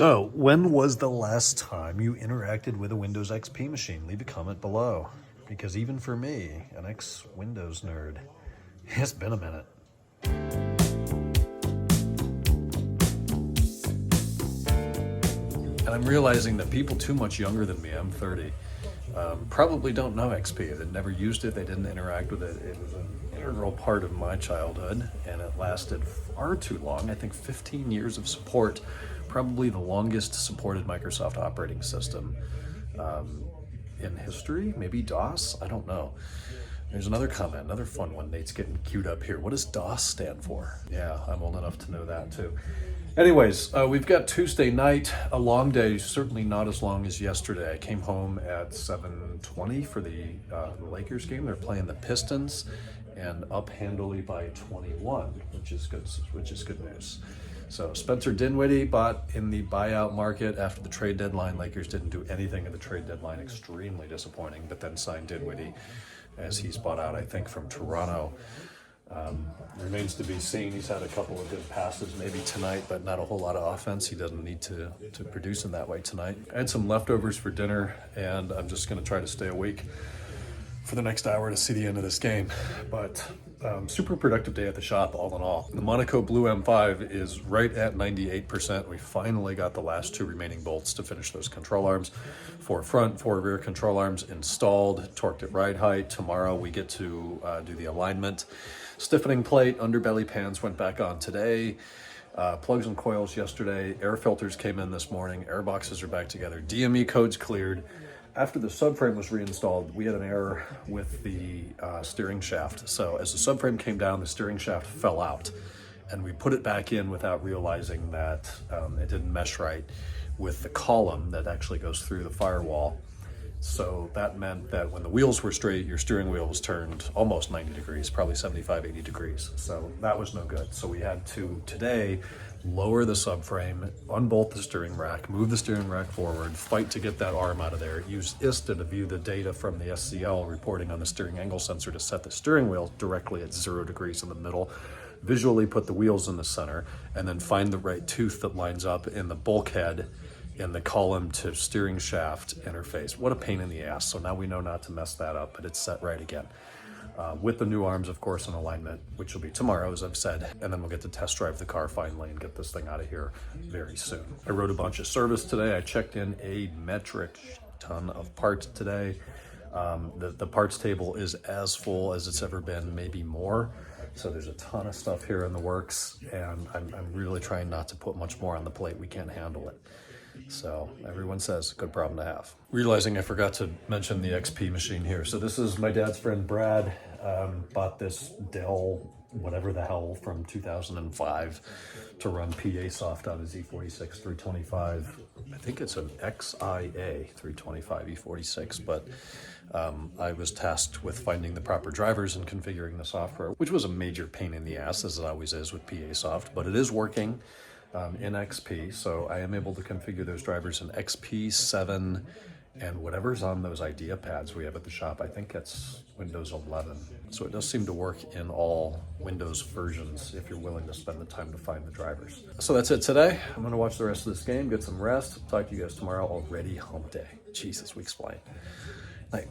So, when was the last time you interacted with a Windows XP machine? Leave a comment below. Because even for me, an ex-Windows nerd, it's been a minute. And I'm realizing that people too much younger than me, I'm 30, probably don't know XP. They never used it, they didn't interact with it. It was an integral part of my childhood, and it lasted far too long. I think 15 years of support, probably the longest supported Microsoft operating system in history. Maybe DOS, I don't know. There's another comment, another fun one. Nate's getting queued up here. What does DOS stand for? Yeah, I'm old enough to know that too. Anyways, we've got Tuesday night, a long day, certainly not as long as yesterday. I came home at 7:20 for the Lakers game. They're playing the Pistons and up handily by 21, which is good news. So Spencer Dinwiddie bought in the buyout market after the trade deadline. Lakers didn't do anything at the trade deadline, extremely disappointing, but then signed Dinwiddie as he's bought out, I think, from Toronto. Remains to be seen. He's had a couple of good passes maybe tonight, but not a whole lot of offense. He doesn't need to produce in that way tonight. I had some leftovers for dinner, and I'm just going to try to stay awake for the next hour to see the end of this game. But super productive day at the shop, all in all. The Monaco Blue M5 is right at 98%. We finally got the last two remaining bolts to finish those control arms. 4 front, 4 rear control arms installed, torqued at ride height. Tomorrow we get to do the alignment. Stiffening plate, underbelly pans went back on today. Plugs and coils yesterday. Air filters came in this morning. Air boxes are back together. DME codes cleared. After the subframe was reinstalled, we had an error with the steering shaft. So as the subframe came down, the steering shaft fell out. And we put it back in without realizing that it didn't mesh right with the column that actually goes through the firewall. So that meant that when the wheels were straight, your steering wheel was turned almost 90 degrees, probably 75, 80 degrees. So that was no good. So we had to today lower the subframe, unbolt the steering rack, move the steering rack forward, fight to get that arm out of there, use ISTA to view the data from the SCL reporting on the steering angle sensor to set the steering wheel directly at 0 degrees in the middle, visually put the wheels in the center, and then find the right tooth that lines up in the bulkhead in the column to steering shaft interface. What a pain in the ass. So now we know not to mess that up, but it's set right again. With the new arms, of course, in alignment, which will be tomorrow, as I've said, and then we'll get to test drive the car finally and get this thing out of here very soon. I wrote a bunch of service today. I checked in a metric ton of parts today. The parts table is as full as it's ever been, maybe more. So there's a ton of stuff here in the works, and I'm really trying not to put much more on the plate. We can't handle it. So everyone says, good problem to have. Realizing I forgot to mention the XP machine here. So this is my dad's friend Brad, bought this Dell, whatever the hell, from 2005 to run PA soft on his E46 325. I think it's an XIA 325 E46, but I was tasked with finding the proper drivers and configuring the software, which was a major pain in the ass, as it always is with PA soft, but it is working. In XP, so I am able to configure those drivers in XP 7 and whatever's on those idea pads we have at the shop. I think it's Windows 11. So it does seem to work in all Windows versions if you're willing to spend the time to find the drivers. So that's it today. I'm going to watch the rest of this game, get some rest. Talk to you guys tomorrow. Already hump day. Jesus, week's flying. Night.